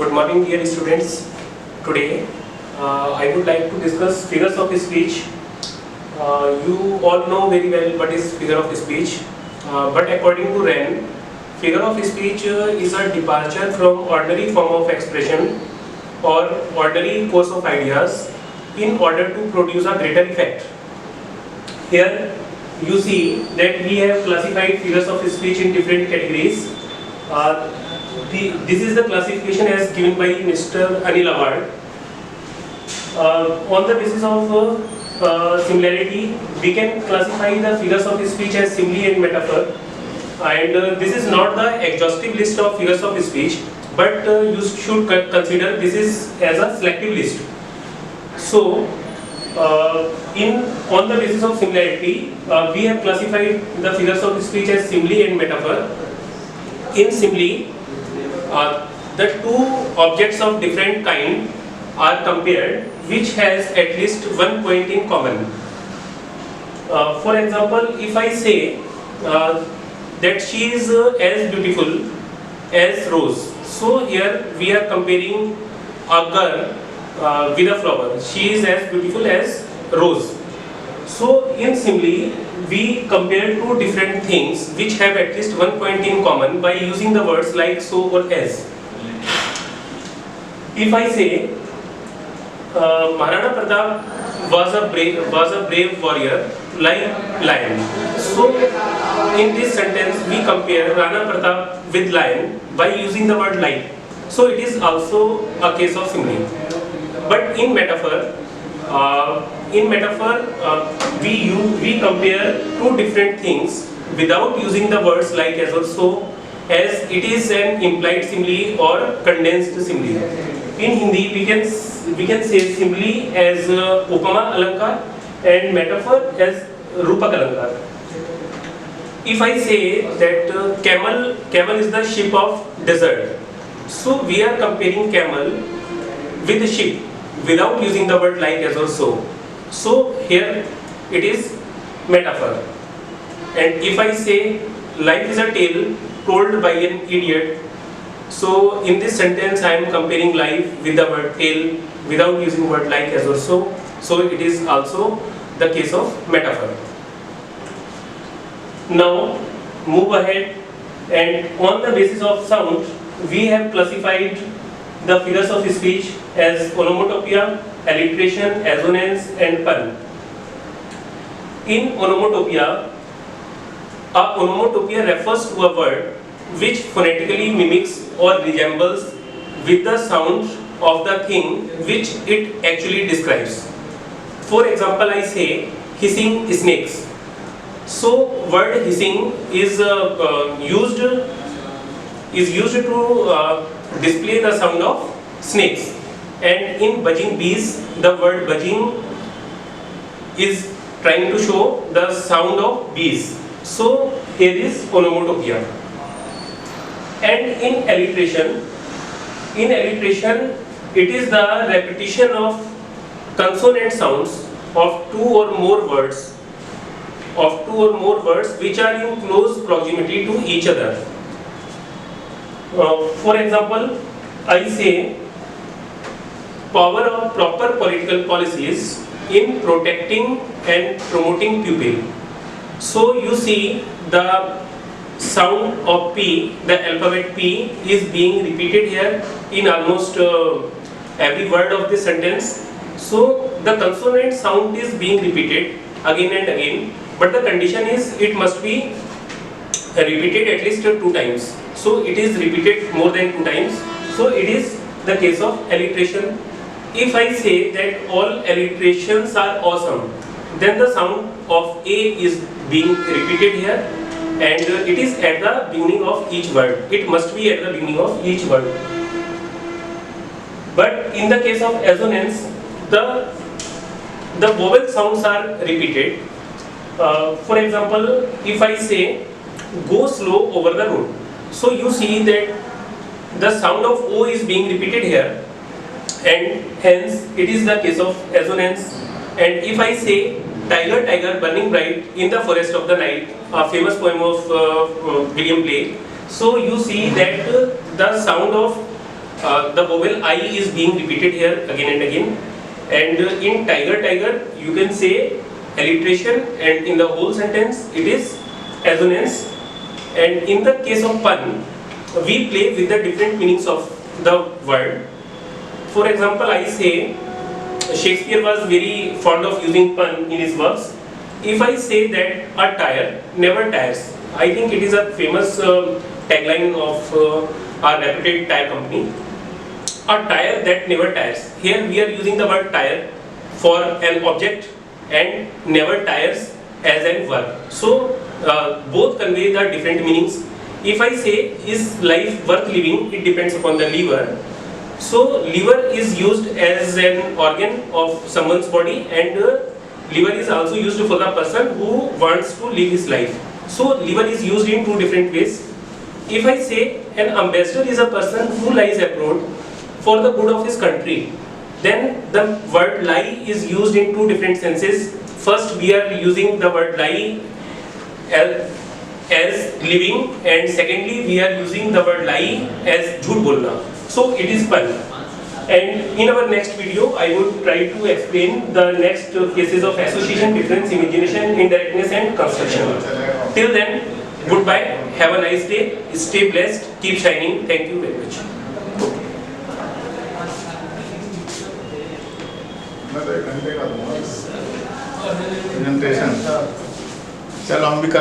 Good morning, dear students. Today, I would like to discuss figures of speech. You all know very well what is figure of speech, but according to Wren, figure of speech is a departure from ordinary form of expression or ordinary course of ideas in order to produce a greater effect. Here, you see that we have classified figures of speech in different categories. This is the classification as given by Mr. Anil Awad. On the basis of similarity, we can classify the figures of speech as simile and metaphor. And this is not the exhaustive list of figures of speech, but you should consider this is as a selective list. So, on the basis of similarity, we have classified the figures of speech as simile and metaphor. In simile, the two objects of different kind are compared which has at least one point in common. For example, if I say that she is as beautiful as rose, so here we are comparing a girl with a flower. She is as beautiful as rose. So in simile, we compare two different things which have at least one point in common by using the words like so or as. If I say Maharana Pratap was a brave warrior like lion. So in this sentence we compare Rana Pratap with lion by using the word like. So it is also a case of simile. But in metaphor, we compare two different things without using the words like as or so, as it is an implied simile or condensed simile. In Hindi, we can say simile as upama alankar and metaphor as rupak alankar. If I say that camel is the ship of desert, so we are comparing camel with the ship without using the word like as or so. So here it is metaphor. And if I say life is a tale told by an idiot, so in this sentence I am comparing life with the word tale without using word like as or so. So it is also the case of metaphor. Now move ahead, and on the basis of sound we have classified the figures of speech as onomatopoeia, alliteration, assonance and pun. In onomatopoeia, a onomatopoeia refers to a word which phonetically mimics or resembles with the sound of the thing which it actually describes. For example, I say hissing snakes. So word hissing is used to display the sound of snakes, and in buzzing bees the word buzzing is trying to show the sound of bees. So here is onomatopoeia. And in alliteration it is the repetition of consonant sounds of two or more words which are in close proximity to each other. For example, I say power of proper political policies in protecting and promoting pupil. So you see the sound of P, the alphabet P is being repeated here in almost every word of this sentence. So the consonant sound is being repeated again and again, but the condition is it must be repeated at least 2 times. So it is repeated more than 2 times. So it is the case of alliteration. If I say that all alliterations are awesome, then the sound of A is being repeated here, and it is at the beginning of each word. It must be at the beginning of each word. But in the case of assonance, the vowel sounds are repeated. For example, if I say go slow over the road, so you see that the sound of O is being repeated here, and hence it is the case of assonance. And if I say tiger, tiger, burning bright in the forest of the night, a famous poem of William Blake, so you see that the sound of the vowel I is being repeated here again and again. And in tiger, tiger, you can say alliteration, and in the whole sentence it is assonance. And in the case of pun, we play with the different meanings of the word. For example, I say Shakespeare was very fond of using pun in his works. If I say that a tire never tires, I think it is a famous tagline of our reputed tire company. A tire that never tires. Here we are using the word tire for an object and never tires as a verb. So both convey the different meanings. If I say is life worth living, it depends upon the liver. So liver is used as an organ of someone's body, and liver is also used for the person who wants to live his life. So liver is used in two different ways. If I say an ambassador is a person who lies abroad for the good of his country, then the word lie is used in two different senses. First, we are using the word lie as living, and secondly we are using the word lie as jhoot bolna. So it is pun. And in our next video, I would try to explain the next cases of association, difference, imagination, indirectness and construction. Till then, goodbye, have a nice day, stay blessed, keep shining. Thank you very much. Presentation. चलो हम भी